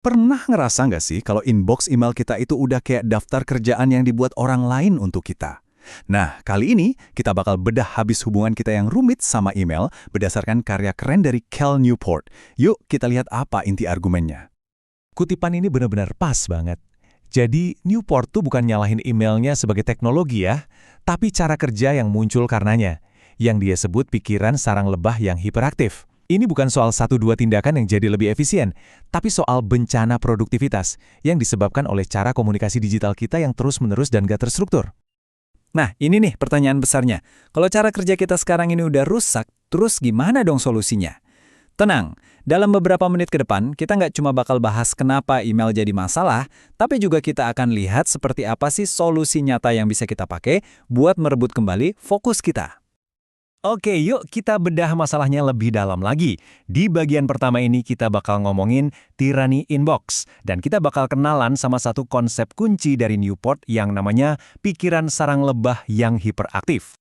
Pernah ngerasa nggak sih kalau inbox email kita itu udah kayak daftar kerjaan yang dibuat orang lain untuk kita? Nah, kali ini kita bakal bedah habis hubungan kita yang rumit sama email berdasarkan karya keren dari Cal Newport. Yuk kita lihat apa inti argumennya. Kutipan ini benar-benar pas banget. Jadi, Newport tuh bukan nyalahin emailnya sebagai teknologi ya, tapi cara kerja yang muncul karenanya, yang dia sebut pikiran sarang lebah yang hiperaktif. Ini bukan soal satu dua tindakan yang jadi lebih efisien, tapi soal bencana produktivitas yang disebabkan oleh cara komunikasi digital kita yang terus-menerus dan gak terstruktur. Nah, ini nih pertanyaan besarnya. Kalau cara kerja kita sekarang ini udah rusak, terus gimana dong solusinya? Tenang, dalam beberapa menit ke depan, kita nggak cuma bakal bahas kenapa email jadi masalah, tapi juga kita akan lihat seperti apa sih solusi nyata yang bisa kita pakai buat merebut kembali fokus kita. Oke, yuk kita bedah masalahnya lebih dalam lagi. Di bagian pertama ini kita bakal ngomongin tirani inbox, dan kita bakal kenalan sama satu konsep kunci dari Newport yang namanya pikiran sarang lebah yang hiperaktif.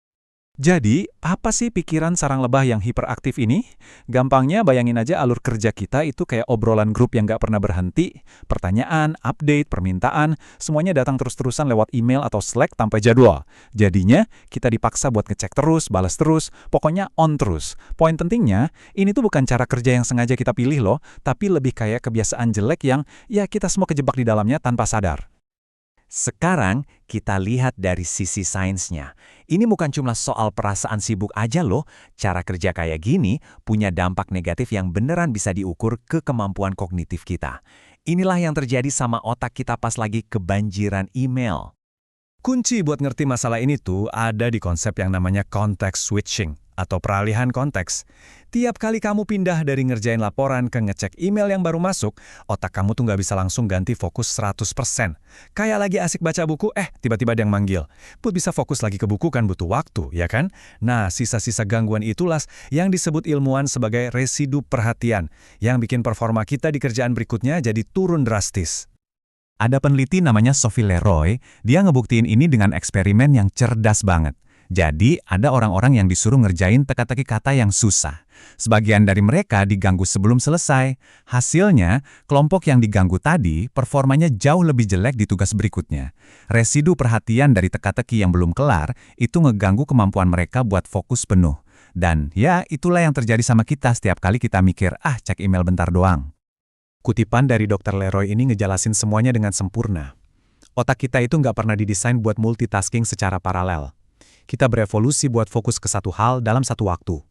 Jadi, apa sih pikiran sarang lebah yang hiperaktif ini? Gampangnya bayangin aja alur kerja kita itu kayak obrolan grup yang nggak pernah berhenti. Pertanyaan, update, permintaan, semuanya datang terus-terusan lewat email atau Slack tanpa jadwal. Jadinya, kita dipaksa buat ngecek terus, balas terus, pokoknya on terus. Poin pentingnya, ini tuh bukan cara kerja yang sengaja kita pilih loh, tapi lebih kayak kebiasaan jelek yang ya kita semua kejebak di dalamnya tanpa sadar. Sekarang kita lihat dari sisi sainsnya. Ini bukan cuma soal perasaan sibuk aja loh. Cara kerja kayak gini punya dampak negatif yang beneran bisa diukur ke kemampuan kognitif kita. Inilah yang terjadi sama otak kita pas lagi kebanjiran email. Kunci buat ngerti masalah ini tuh ada di konsep yang namanya context switching atau peralihan konteks. Tiap kali kamu pindah dari ngerjain laporan ke ngecek email yang baru masuk, otak kamu tuh nggak bisa langsung ganti fokus 100%. Kayak lagi asik baca buku, tiba-tiba ada yang manggil. Buat bisa fokus lagi ke buku kan butuh waktu, ya kan? Nah, sisa-sisa gangguan itulah yang disebut ilmuwan sebagai residu perhatian, yang bikin performa kita di kerjaan berikutnya jadi turun drastis. Ada peneliti namanya Sophie Leroy, dia ngebuktiin ini dengan eksperimen yang cerdas banget. Jadi, ada orang-orang yang disuruh ngerjain teka-teki kata yang susah. Sebagian dari mereka diganggu sebelum selesai. Hasilnya, kelompok yang diganggu tadi performanya jauh lebih jelek di tugas berikutnya. Residu perhatian dari teka-teki yang belum kelar itu ngeganggu kemampuan mereka buat fokus penuh. Dan ya, itulah yang terjadi sama kita setiap kali kita mikir, cek email bentar doang. Kutipan dari Dr. Leroy ini ngejelasin semuanya dengan sempurna. Otak kita itu nggak pernah didesain buat multitasking secara paralel. Kita berevolusi buat fokus ke satu hal dalam satu waktu.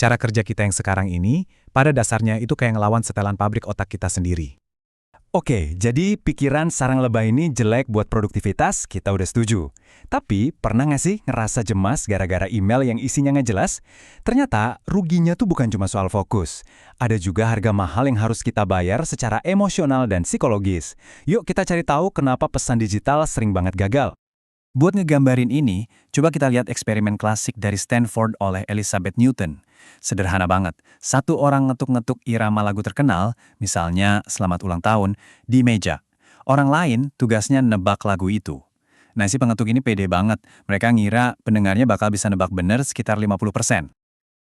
Cara kerja kita yang sekarang ini, pada dasarnya itu kayak ngelawan setelan pabrik otak kita sendiri. Oke, jadi pikiran sarang lebah ini jelek buat produktivitas, kita udah setuju. Tapi, pernah nggak sih ngerasa cemas gara-gara email yang isinya nggak jelas? Ternyata, ruginya tuh bukan cuma soal fokus. Ada juga harga mahal yang harus kita bayar secara emosional dan psikologis. Yuk kita cari tahu kenapa pesan digital sering banget gagal. Buat ngegambarin ini, coba kita lihat eksperimen klasik dari Stanford oleh Elizabeth Newton. Sederhana banget, satu orang ngetuk-ngetuk irama lagu terkenal, misalnya Selamat Ulang Tahun, di meja. Orang lain tugasnya nebak lagu itu. Nah, si pengetuk ini pede banget, mereka ngira pendengarnya bakal bisa nebak bener sekitar 50%.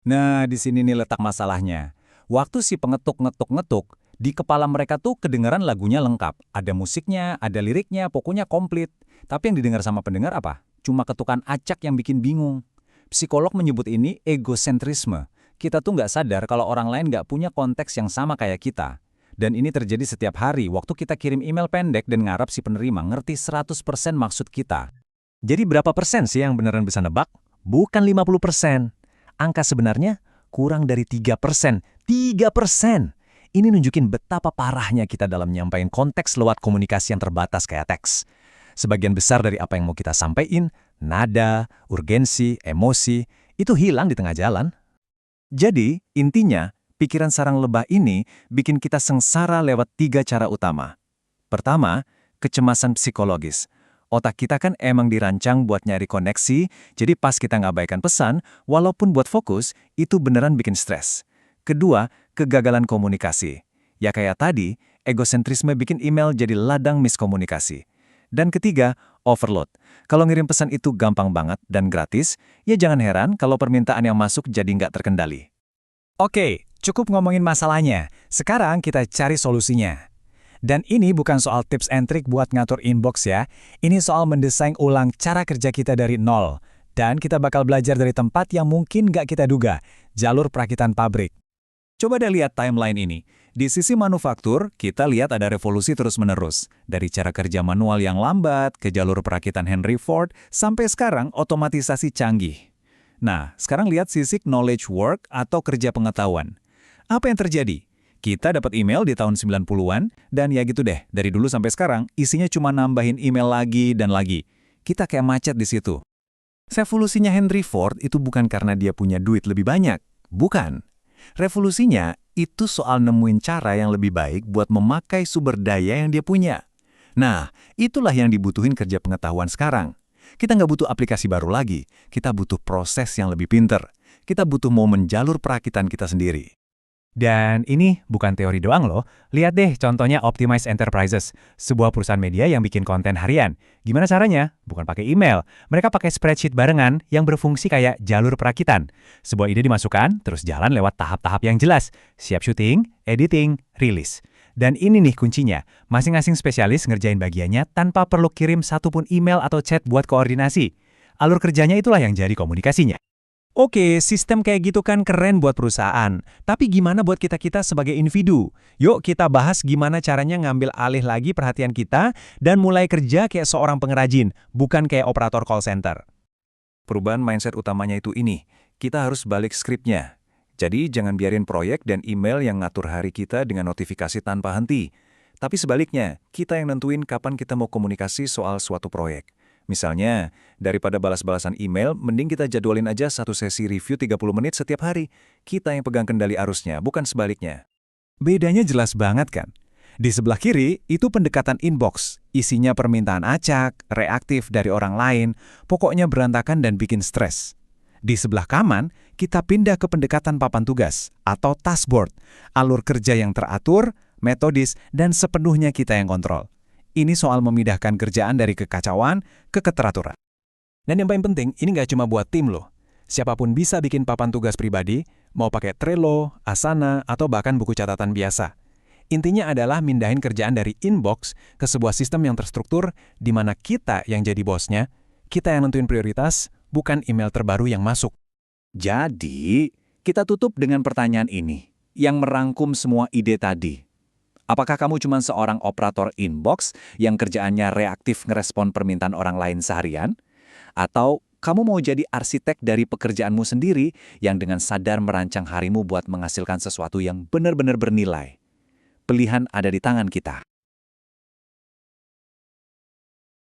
Nah, di sini nih letak masalahnya. Waktu si pengetuk ngetuk-ngetuk, di kepala mereka tuh kedengaran lagunya lengkap. Ada musiknya, ada liriknya, pokoknya komplit. Tapi yang didengar sama pendengar apa? Cuma ketukan acak yang bikin bingung. Psikolog menyebut ini egosentrisme. Kita tuh nggak sadar kalau orang lain nggak punya konteks yang sama kayak kita. Dan ini terjadi setiap hari waktu kita kirim email pendek dan ngarap si penerima ngerti 100% maksud kita. Jadi berapa persen sih yang beneran bisa nebak? Bukan 50%. Angka sebenarnya kurang dari 3%. 3%! Ini nunjukin betapa parahnya kita dalam nyampain konteks lewat komunikasi yang terbatas kayak teks. Sebagian besar dari apa yang mau kita sampaikan, nada, urgensi, emosi, itu hilang di tengah jalan. Jadi, intinya, pikiran sarang lebah ini bikin kita sengsara lewat 3 cara utama. Pertama, kecemasan psikologis. Otak kita kan emang dirancang buat nyari koneksi, jadi pas kita ngabaikan pesan, walaupun buat fokus, itu beneran bikin stres. Kedua, kegagalan komunikasi. Ya kayak tadi, egosentrisme bikin email jadi ladang miskomunikasi. Dan ketiga, overload. Kalau ngirim pesan itu gampang banget dan gratis, ya jangan heran kalau permintaan yang masuk jadi nggak terkendali. Oke, cukup ngomongin masalahnya. Sekarang kita cari solusinya. Dan ini bukan soal tips and trick buat ngatur inbox ya. Ini soal mendesain ulang cara kerja kita dari nol. Dan kita bakal belajar dari tempat yang mungkin nggak kita duga, jalur perakitan pabrik. Coba deh lihat timeline ini. Di sisi manufaktur, kita lihat ada revolusi terus-menerus. Dari cara kerja manual yang lambat, ke jalur perakitan Henry Ford, sampai sekarang otomatisasi canggih. Nah, sekarang lihat sisi knowledge work atau kerja pengetahuan. Apa yang terjadi? Kita dapat email di tahun 90-an, dan ya gitu deh, dari dulu sampai sekarang, isinya cuma nambahin email lagi dan lagi. Kita kayak macet di situ. Revolusinya Henry Ford itu bukan karena dia punya duit lebih banyak. Bukan. Revolusinya itu soal nemuin cara yang lebih baik buat memakai sumber daya yang dia punya. Nah, itulah yang dibutuhin kerja pengetahuan sekarang. Kita nggak butuh aplikasi baru lagi, kita butuh proses yang lebih pinter. Kita butuh momen jalur perakitan kita sendiri. Dan ini bukan teori doang loh. Lihat deh contohnya Optimize Enterprises, sebuah perusahaan media yang bikin konten harian. Gimana caranya? Bukan pakai email. Mereka pakai spreadsheet barengan yang berfungsi kayak jalur perakitan. Sebuah ide dimasukkan, terus jalan lewat tahap-tahap yang jelas. Siap syuting, editing, rilis. Dan ini nih kuncinya, masing-masing spesialis ngerjain bagiannya tanpa perlu kirim satupun email atau chat buat koordinasi. Alur kerjanya itulah yang jadi komunikasinya. Oke, sistem kayak gitu kan keren buat perusahaan. Tapi gimana buat kita-kita sebagai individu? Yuk kita bahas gimana caranya ngambil alih lagi perhatian kita dan mulai kerja kayak seorang pengrajin, bukan kayak operator call center. Perubahan mindset utamanya itu ini. Kita harus balik skripnya. Jadi jangan biarin proyek dan email yang ngatur hari kita dengan notifikasi tanpa henti. Tapi sebaliknya, kita yang nentuin kapan kita mau komunikasi soal suatu proyek. Misalnya, daripada balas-balasan email, mending kita jadwalin aja satu sesi review 30 menit setiap hari. Kita yang pegang kendali arusnya, bukan sebaliknya. Bedanya jelas banget kan? Di sebelah kiri, itu pendekatan inbox. Isinya permintaan acak, reaktif dari orang lain, pokoknya berantakan dan bikin stres. Di sebelah kanan, kita pindah ke pendekatan papan tugas atau taskboard. Alur kerja yang teratur, metodis, dan sepenuhnya kita yang kontrol. Ini soal memindahkan kerjaan dari kekacauan ke keteraturan. Dan yang paling penting, ini nggak cuma buat tim loh. Siapapun bisa bikin papan tugas pribadi, mau pakai Trello, Asana, atau bahkan buku catatan biasa. Intinya adalah mindahin kerjaan dari inbox ke sebuah sistem yang terstruktur di mana kita yang jadi bosnya, kita yang nentuin prioritas, bukan email terbaru yang masuk. Jadi, kita tutup dengan pertanyaan ini, yang merangkum semua ide tadi. Apakah kamu cuma seorang operator inbox yang kerjaannya reaktif ngerespon permintaan orang lain seharian? Atau kamu mau jadi arsitek dari pekerjaanmu sendiri yang dengan sadar merancang harimu buat menghasilkan sesuatu yang benar-benar bernilai? Pilihan ada di tangan kita.